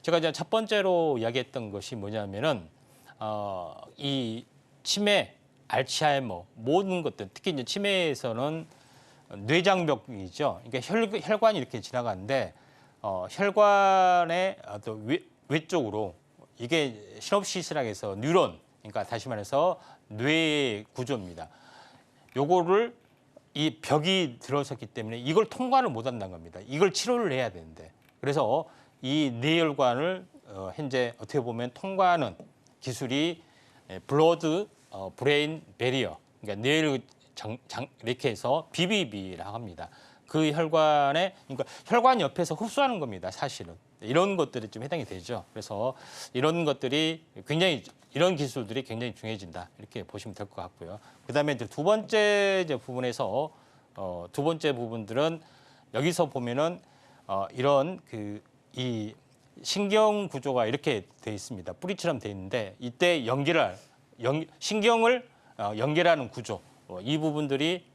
제가 이제 첫 번째로 이야기했던 것이 뭐냐면은 이 치매, 알츠하이머 모든 것들 특히 이제 치매에서는 뇌장벽이죠. 그러니까 혈관이 이렇게 지나가는데 혈관의 어떤 외쪽으로 이게 시놉시스라고 해서 뉴런, 그러니까 다시 말해서 뇌 구조입니다. 요거를 이 벽이 들어섰기 때문에 이걸 통과를 못 한다는 겁니다. 이걸 치료를 해야 되는데 그래서 이 뇌혈관을 현재 어떻게 보면 통과하는 기술이 블러드 브레인 베리어, 그러니까 뇌를 이렇게 해서 BBB라고 합니다. 그 혈관에 그러니까 혈관 옆에서 흡수하는 겁니다. 사실은 이런 것들이 좀 해당이 되죠. 그래서 이런 것들이 굉장히 이런 기술들이 굉장히 중요해진다 이렇게 보시면 될 것 같고요. 그다음에 이제 두 번째 이제 부분에서 두 번째 부분들은 여기서 보면은 이런 이 신경 구조가 이렇게 돼 있습니다. 뿌리처럼 돼 있는데 이때 신경을 연결하는 구조 이 부분들이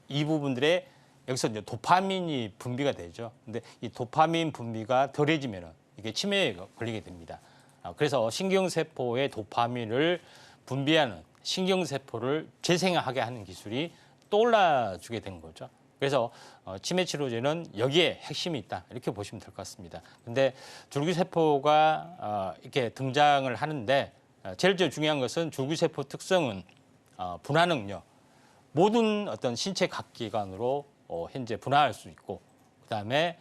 이 부분들의 여기서 이제 도파민이 분비가 되죠. 근데 이 도파민 분비가 덜해지면은 이게 치매에 걸리게 됩니다. 그래서 신경세포의 도파민을 분비하는 신경세포를 재생하게 하는 기술이 떠올라주게 된 거죠. 그래서 치매 치료제는 여기에 핵심이 있다 이렇게 보시면 될 것 같습니다. 근데 줄기세포가 이렇게 등장을 하는데 제일 중요한 것은 줄기세포 특성은 분화 능력, 모든 어떤 신체 각 기관으로 현재 분화할 수 있고 그다음에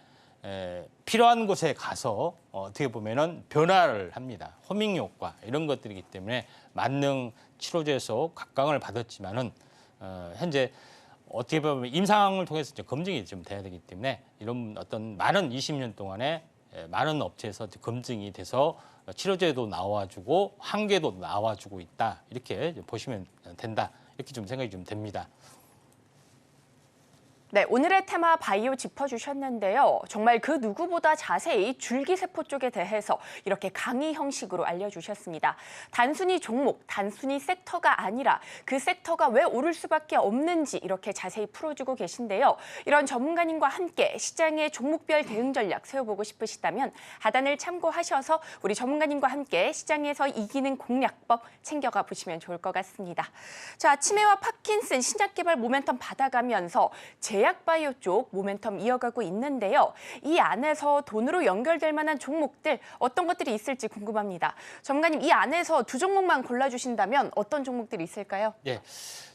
필요한 곳에 가서 어떻게 보면은 변화를 합니다. 호밍 효과 이런 것들이기 때문에 만능 치료제에서 각광을 받았지만은 현재 어떻게 보면 임상을 통해서 이제 검증이 좀 돼야 되기 때문에 이런 어떤 많은 20년 동안에 많은 업체에서 검증이 돼서 치료제도 나와주고 한계도 나와주고 있다 이렇게 보시면 된다 이렇게 좀 생각이 좀 됩니다. 네, 오늘의 테마 바이오 짚어주셨는데요. 정말 그 누구보다 자세히 줄기세포 쪽에 대해서 이렇게 강의 형식으로 알려주셨습니다. 단순히 종목, 단순히 섹터가 아니라 그 섹터가 왜 오를 수밖에 없는지 이렇게 자세히 풀어주고 계신데요. 이런 전문가님과 함께 시장의 종목별 대응 전략 세워보고 싶으시다면 하단을 참고하셔서 우리 전문가님과 함께 시장에서 이기는 공략법 챙겨가 보시면 좋을 것 같습니다. 자, 치매와 파킨슨 신약 개발 모멘텀 받아가면서 제약바이오 쪽 모멘텀 이어가고 있는데요. 이 안에서 돈으로 연결될 만한 종목들 어떤 것들이 있을지 궁금합니다. 전문가님, 이 안에서 두 종목만 골라주신다면 어떤 종목들이 있을까요? 예.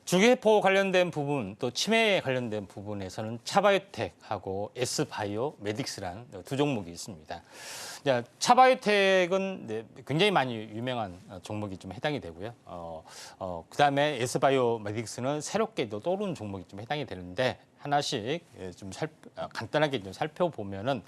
주기세포 관련된 부분, 또 치매에 관련된 부분에서는 차바이오텍하고 S바이오 메딕스라는 두 종목이 있습니다. 차바이오텍은 굉장히 많이 유명한 종목이 좀 해당이 되고요. 그다음에 S바이오 메딕스는 새롭게 또 떠오르는 종목이 좀 해당이 되는데 하나씩 좀 간단하게 좀 살펴보면은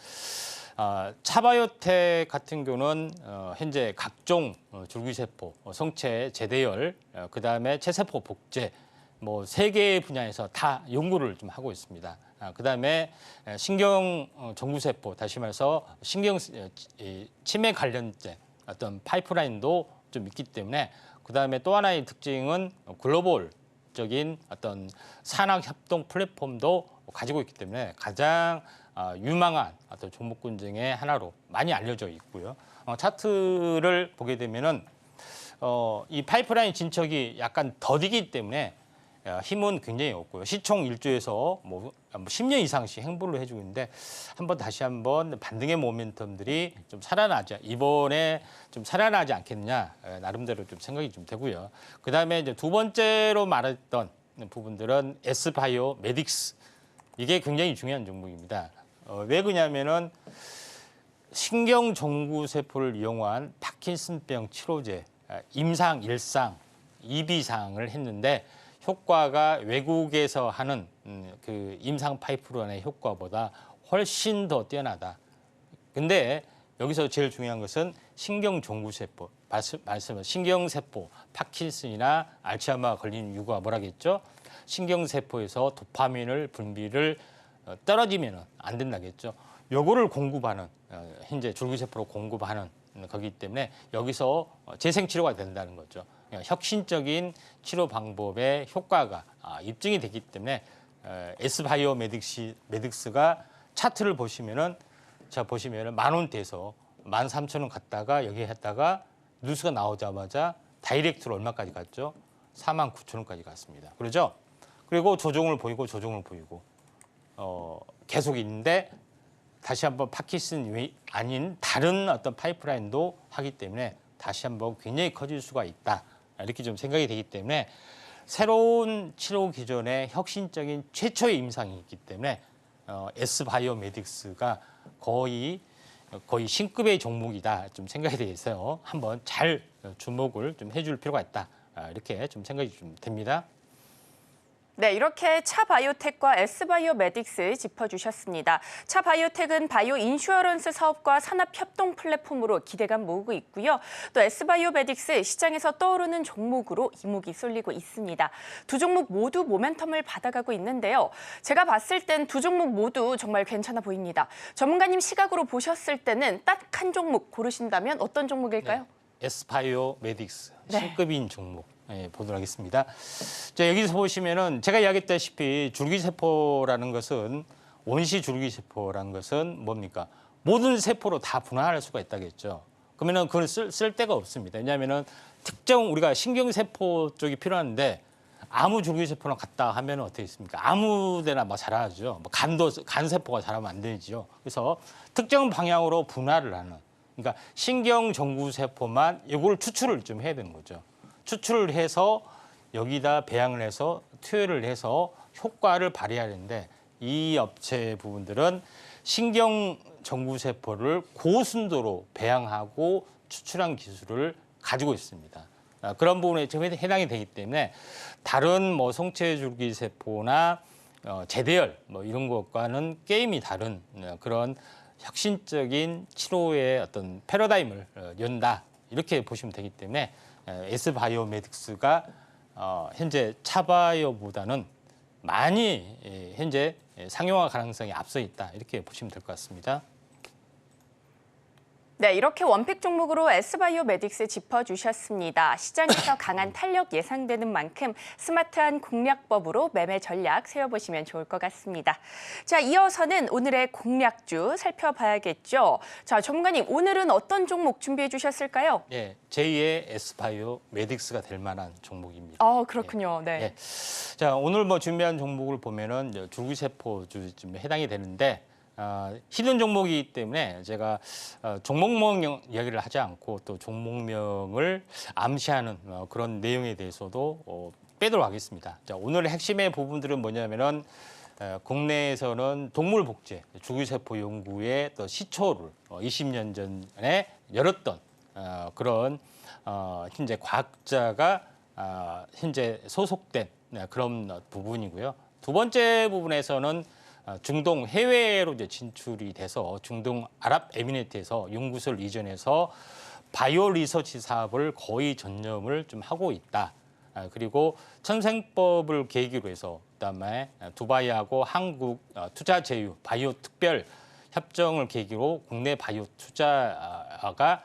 차바이오텍 같은 경우는 현재 각종 줄기세포, 성체 재대열, 그다음에 체세포 복제 뭐 3개의 분야에서 다 연구를 좀 하고 있습니다. 그다음에 신경 정구세포, 다시 말해서 신경 치매 관련된 어떤 파이프라인도 좀 있기 때문에 그다음에 또 하나의 특징은 글로벌적인 어떤 산학 협동 플랫폼도 가지고 있기 때문에 가장 유망한 어떤 종목군 중에 하나로 많이 알려져 있고요. 차트를 보게 되면은 이 파이프라인 진척이 약간 더디기 때문에 힘은 굉장히 없고요. 시총 1조에서 뭐 10년 이상씩 행보를 해주고 있는데 다시 한번 반등의 모멘텀들이 좀 살아나지 이번에 좀 살아나지 않겠느냐 나름대로 좀 생각이 좀 되고요. 그다음에 이제 두 번째로 말했던 부분들은 S바이오 메딕스 이게 굉장히 중요한 종목입니다. 왜 그러냐면은 신경 정구 세포를 이용한 파킨슨병 치료제 임상 1상 2비상을 했는데 효과가 외국에서 하는 그 임상 파이프라인의 효과보다 훨씬 더 뛰어나다. 근데 여기서 제일 중요한 것은 신경 종구세포, 말씀은 신경세포, 파킨슨이나 알츠하이머가 걸리는 이유가 뭐라겠죠? 신경세포에서 도파민을 분비를 떨어지면 안 된다겠죠. 요거를 공급하는 현재 줄기세포로 공급하는 거기 때문에 여기서 재생치료가 된다는 거죠. 혁신적인 치료 방법의 효과가 입증이 됐기 때문에 S바이오 메딕스가 차트를 보시면은 보시면은 10,000원대에서 13,000원 갔다가 여기 했다가 뉴스가 나오자마자 다이렉트로 얼마까지 갔죠? 49,000원까지 갔습니다. 그렇죠? 그리고 조정을 보이고 계속 있는데 다시 한번 파킨슨 아닌 다른 어떤 파이프라인도 하기 때문에 다시 한번 굉장히 커질 수가 있다. 이렇게 좀 생각이 되기 때문에 새로운 치료 기존의 혁신적인 최초의 임상이 있기 때문에 S바이오 메딕스가 거의 신급의 종목이다. 좀 생각이 되어 있어요. 한번 잘 주목을 좀 해줄 필요가 있다. 이렇게 좀 생각이 좀 됩니다. 네, 이렇게 차바이오텍과 S바이오 메딕스 짚어주셨습니다. 차바이오텍은 바이오 인슈어런스 사업과 산업협동 플랫폼으로 기대감 모으고 있고요. 또 S바이오 메딕스 시장에서 떠오르는 종목으로 이목이 쏠리고 있습니다. 두 종목 모두 모멘텀을 받아가고 있는데요. 제가 봤을 땐 두 종목 모두 정말 괜찮아 보입니다. 전문가님 시각으로 보셨을 때는 딱 한 종목 고르신다면 어떤 종목일까요? 네, S바이오 메딕스 네. 신급인 종목. 보도록 하겠습니다. 자, 여기서 보시면은 제가 이야기했다시피 줄기세포라는 것은 원시 줄기세포라는 것은 뭡니까? 모든 세포로 다 분할할 수가 있다겠죠. 그러면은 그걸 쓸 데가 없습니다. 왜냐하면은 특정 우리가 신경세포 쪽이 필요한데 아무 줄기세포나 갖다 하면 어떻게 있습니까? 아무데나 막 자라죠. 뭐 간세포가 자라면 안 되지요. 그래서 특정 방향으로 분할을 하는. 그러니까 신경정구세포만 이걸 추출을 좀 해야 되는 거죠. 추출을 해서 여기다 배양을 해서 투여를 해서 효과를 발휘하는데 이 업체 부분들은 신경 정구세포를 고순도로 배양하고 추출한 기술을 가지고 있습니다. 그런 부분에 좀 해당이 되기 때문에 다른 뭐 성체줄기세포나 재대열 뭐 이런 것과는 게임이 다른 그런 혁신적인 치료의 어떤 패러다임을 연다 이렇게 보시면 되기 때문에 S바이오 메딕스가 현재 차바이오보다는 많이 현재 상용화 가능성이 앞서 있다 이렇게 보시면 될 것 같습니다. 네, 이렇게 원픽 종목으로 S바이오메딕스 짚어주셨습니다. 시장에서 강한 탄력 예상되는 만큼 스마트한 공략법으로 매매 전략 세워보시면 좋을 것 같습니다. 자, 이어서는 오늘의 공략주 살펴봐야겠죠. 자, 전문가님, 오늘은 어떤 종목 준비해 주셨을까요? 예, 제2의 S바이오메딕스가 될 만한 종목입니다. 그렇군요. 네. 예. 자, 오늘 뭐 준비한 종목을 보면은 줄기세포주 좀 해당이 되는데 히든 종목이기 때문에 제가 종목명 이야기를 하지 않고 또 종목명을 암시하는 그런 내용에 대해서도 빼도록 하겠습니다. 자, 오늘의 핵심의 부분들은 뭐냐면은 국내에서는 동물복제, 줄기세포 연구의 또 시초를 20년 전에 열었던 그런 현재 과학자가 현재 소속된 그런 부분이고요. 두 번째 부분에서는 중동 해외로 이제 진출이 돼서 중동 아랍에미리트에서 연구소를 이전해서 바이오 리서치 사업을 거의 전념을 좀 하고 있다. 그리고 천생법을 계기로 해서 그다음에 두바이하고 한국 투자 제휴 바이오 특별 협정을 계기로 국내 바이오 투자가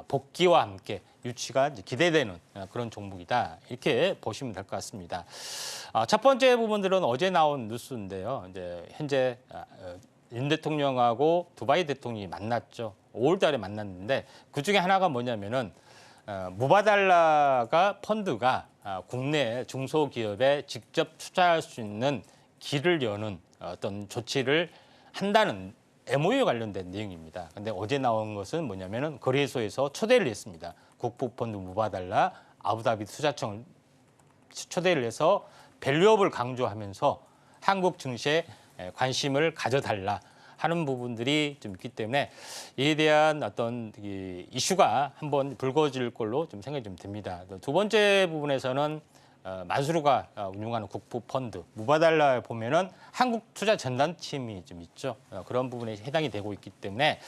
복귀와 함께 유치가 기대되는 그런 종목이다. 이렇게 보시면 될 것 같습니다. 첫 번째 부분들은 어제 나온 뉴스인데요. 이제 현재 윤 대통령하고 두바이 대통령이 만났죠. 5월 달에 만났는데 그중에 하나가 뭐냐면은 무바달라가 펀드가 국내 중소기업에 직접 투자할 수 있는 길을 여는 어떤 조치를 한다는 MOU 관련된 내용입니다. 근데 어제 나온 것은 뭐냐면은 거래소에서 초대를 했습니다. 국부펀드 무바달라 아부다비 투자청을 초대를 해서 밸류업을 강조하면서 한국 증시에 관심을 가져달라 하는 부분들이 좀 있기 때문에 이에 대한 어떤 이슈가 한번 불거질 걸로 좀 생각이 좀 듭니다. 두 번째 부분에서는 만수르가 운영하는 국부펀드 무바달라에 보면은 한국 투자 전담팀이 좀 있죠. 그런 부분에 해당이 되고 있기 때문에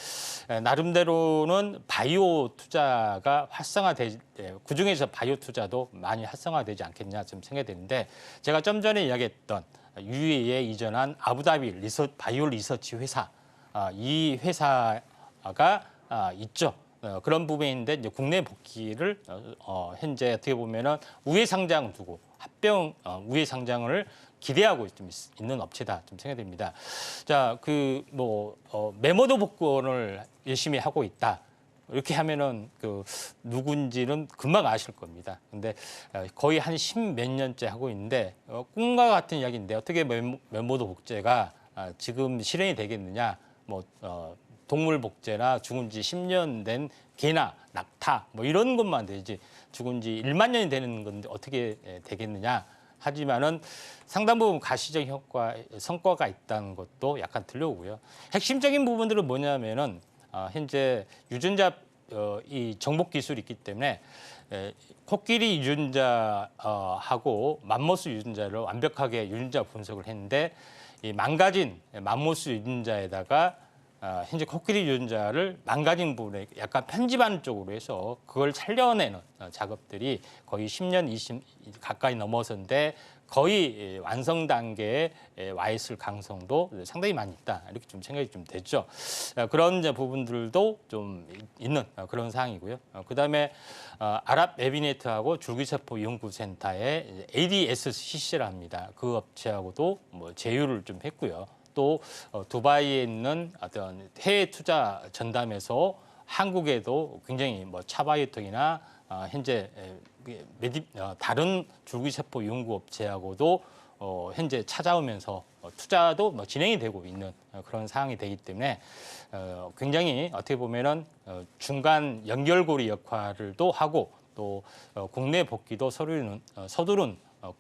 나름대로는 바이오 투자가 활성화되지 그중에서 바이오 투자도 많이 활성화되지 않겠냐 좀 생각이 되는데 제가 좀 전에 이야기했던 UAE에 이전한 아부다비 바이오 리서치 회사 이 회사가 있죠. 그런 부분인데 이제 국내 복귀를 현재 어떻게 보면은 우회 상장 두고 합병 우회 상장을 기대하고 좀 있는 업체다 좀 생각됩니다. 자, 메모도 복권을 열심히 하고 있다. 이렇게 하면은 누군지는 금방 아실 겁니다. 근데 거의 한 10몇 년째 하고 있는데 꿈과 같은 이야기인데 어떻게 메모도 복제가 지금 실현이 되겠느냐? 동물 복제나 죽은 지 10년 된 개나 낙타 이런 것만 되지 죽은 지 1만 년이 되는 건데 어떻게 되겠느냐 하지만은 상당 부분 가시적 성과가 있다는 것도 약간 들려오고요. 핵심적인 부분들은 뭐냐면은 현재 유전자 이 정복 기술이 있기 때문에 코끼리 유전자하고 맘모스 유전자를 완벽하게 유전자 분석을 했는데 이 망가진 맘모스 유전자에다가 현재 코끼리 유전자를 망가진 부분에 약간 편집하는 쪽으로 해서 그걸 살려내는 작업들이 거의 10년, 20 가까이 넘어서는데 거의 완성 단계에 와 있을 가능성도 상당히 많이 있다. 이렇게 좀 생각이 좀 되죠. 그런 부분들도 좀 있는 그런 상황이고요. 그다음에 아랍에미리트하고 줄기세포 연구센터의 ADSCC라 합니다. 그 업체하고도 제휴를 좀 했고요. 또 두바이에 있는 어떤 해외 투자 전담에서 한국에도 굉장히 차바이오텍이나 현재 다른 줄기세포 연구업체하고도 현재 찾아오면서 투자도 진행이 되고 있는 그런 상황이 되기 때문에 굉장히 어떻게 보면은 중간 연결고리 역할을도 하고 또 국내 복귀도 서두른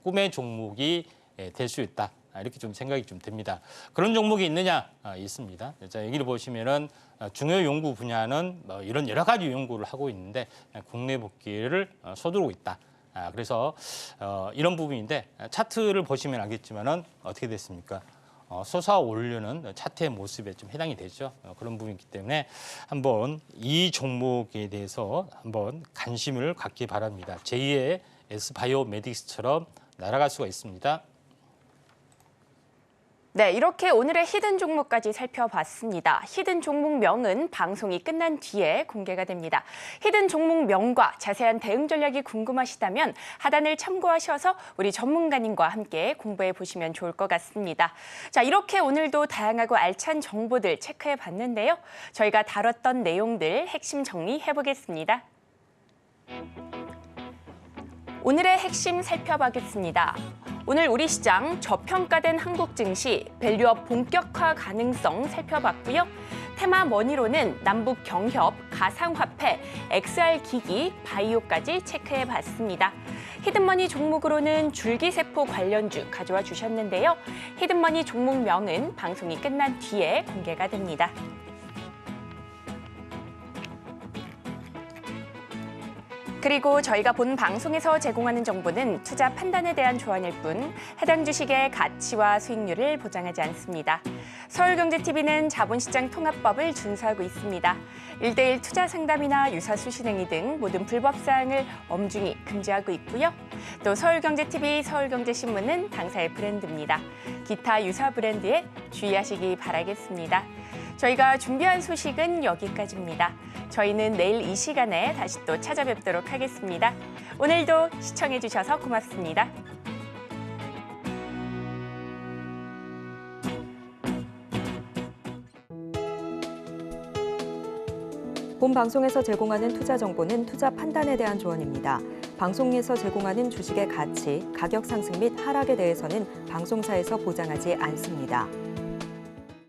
꿈의 종목이 될 수 있다. 이렇게 좀 생각이 좀 듭니다. 그런 종목이 있느냐? 있습니다. 자, 여기를 보시면은 중요 연구 분야는 이런 여러 가지 연구를 하고 있는데 국내 복귀를 서두르고 있다. 그래서 이런 부분인데 차트를 보시면 알겠지만은 어떻게 됐습니까? 솟아 오르는 차트의 모습에 좀 해당이 되죠. 그런 부분이기 때문에 한번 이 종목에 대해서 한번 관심을 갖기 바랍니다. 제2의 S바이오메딕스처럼 날아갈 수가 있습니다. 네, 이렇게 오늘의 히든 종목까지 살펴봤습니다. 히든 종목명은 방송이 끝난 뒤에 공개가 됩니다. 히든 종목명과 자세한 대응 전략이 궁금하시다면 하단을 참고하셔서 우리 전문가님과 함께 공부해 보시면 좋을 것 같습니다. 자, 이렇게 오늘도 다양하고 알찬 정보들 체크해 봤는데요. 저희가 다뤘던 내용들 핵심 정리해 보겠습니다. 오늘의 핵심 살펴보겠습니다. 오늘 우리 시장 저평가된 한국 증시, 밸류업 본격화 가능성 살펴봤고요. 테마 머니로는 남북 경협, 가상화폐, XR 기기, 바이오까지 체크해봤습니다. 히든머니 종목으로는 줄기세포 관련주 가져와 주셨는데요. 히든머니 종목명은 방송이 끝난 뒤에 공개가 됩니다. 그리고 저희가 본 방송에서 제공하는 정보는 투자 판단에 대한 조언일 뿐 해당 주식의 가치와 수익률을 보장하지 않습니다. 서울경제TV는 자본시장 통합법을 준수하고 있습니다. 1:1 투자 상담이나 유사 수신행위 등 모든 불법 사항을 엄중히 금지하고 있고요. 또 서울경제TV, 서울경제신문은 당사의 브랜드입니다. 기타 유사 브랜드에 주의하시기 바라겠습니다. 저희가 준비한 소식은 여기까지입니다. 저희는 내일 이 시간에 다시 또 찾아뵙도록 하겠습니다. 오늘도 시청해주셔서 고맙습니다. 본 방송에서 제공하는 투자 정보는 투자 판단에 대한 조언입니다. 방송에서 제공하는 주식의 가치, 가격 상승 및 하락에 대해서는 방송사에서 보장하지 않습니다.